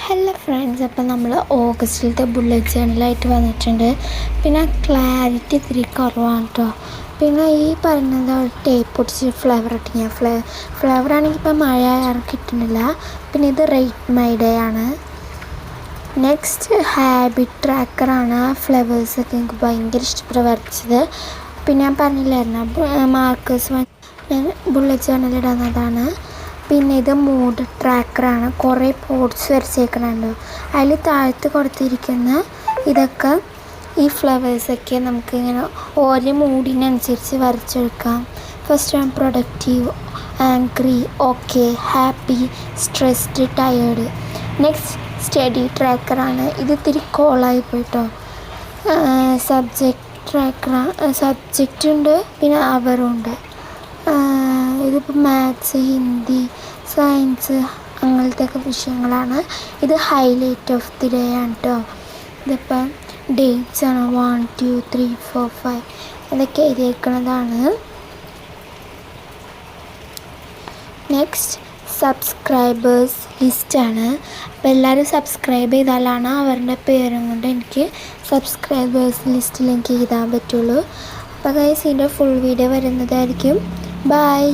Hello friends, അപ്പം നമ്മൾ ഓഗസ്റ്റിലത്തെ bullet ജേണലായിട്ട് വന്നിട്ടുണ്ട്. പിന്നെ ക്ലാരിറ്റി ഇത്തിരി കുറവാണ് കേട്ടോ. പിന്നെ ഈ പറയുന്നത് ടേപ്പ് പൊടിച്ച് ഫ്ലവർ ഇട്ടിങ്ങനെ ഫ്ലവർ ആണെങ്കിൽ ഇപ്പം മഴ ആരും കിട്ടുന്നില്ല. പിന്നെ ഇത് റേറ്റ് മൈ ഡേ ആണ്. നെക്സ്റ്റ് ഹാബിറ്റ് ട്രാക്കറാണ്. ഫ്ലവേഴ്സൊക്കെ എനിക്ക് ഭയങ്കര ഇഷ്ടപ്പെട്ട് വരച്ചത്. പിന്നെ ഞാൻ പറഞ്ഞില്ലായിരുന്നു മാർക്കേഴ്സ് ഞാൻ ബുള്ളറ്റ് ജേണലിടുന്നതാണ്. പിന്നെ ഇത് മൂഡ് ട്രാക്കറാണ്. കുറേ പോട്ട്സ് വരച്ചേക്കണുണ്ട്. അതിൽ താഴത്ത് കൊടുത്തിരിക്കുന്ന ഇതൊക്കെ ഈ ഫ്ലവേഴ്സൊക്കെ നമുക്ക് ഇങ്ങനെ ഓരോ മൂഡിനനുസരിച്ച് വരച്ചെടുക്കാം. ഫസ്റ്റ് ആണ് productive, angry, okay, happy, stressed, tired. Next study ട്രാക്കറാണ്. ഇത് ഇത്തിരി കോളായി പോയിട്ടോ. സബ്ജക്റ്റ് ഉണ്ട്, പിന്നെ അവറുണ്ട്. ഇതിപ്പോൾ മാത്സ്, ഹിന്ദി, സയൻസ് അങ്ങനത്തെയൊക്കെ വിഷയങ്ങളാണ്. ഇത് ഹൈലൈറ്റ് ഓഫ് ദി ഡേ ആണ് കേട്ടോ. ഇതിപ്പം ഡേറ്റ്സ് ആണ്. 1 2 3 4 5 അതൊക്കെ എഴുതിയേക്കുന്നതാണ്. നെക്സ്റ്റ് സബ്സ്ക്രൈബേഴ്സ് ലിസ്റ്റാണ്. അപ്പോൾ എല്ലാവരും സബ്സ്ക്രൈബ് ചെയ്താലാണ് അവരുടെ പേരും കൊണ്ട് എനിക്ക് സബ്സ്ക്രൈബേഴ്സ് ലിസ്റ്റിൽ എനിക്ക് എഴുതാൻ പറ്റുള്ളൂ. അപ്പോൾ ഗൈസ് ഇതിൻ്റെ ഫുൾ വീഡിയോ വരുന്നതായിരിക്കും. ബൈ.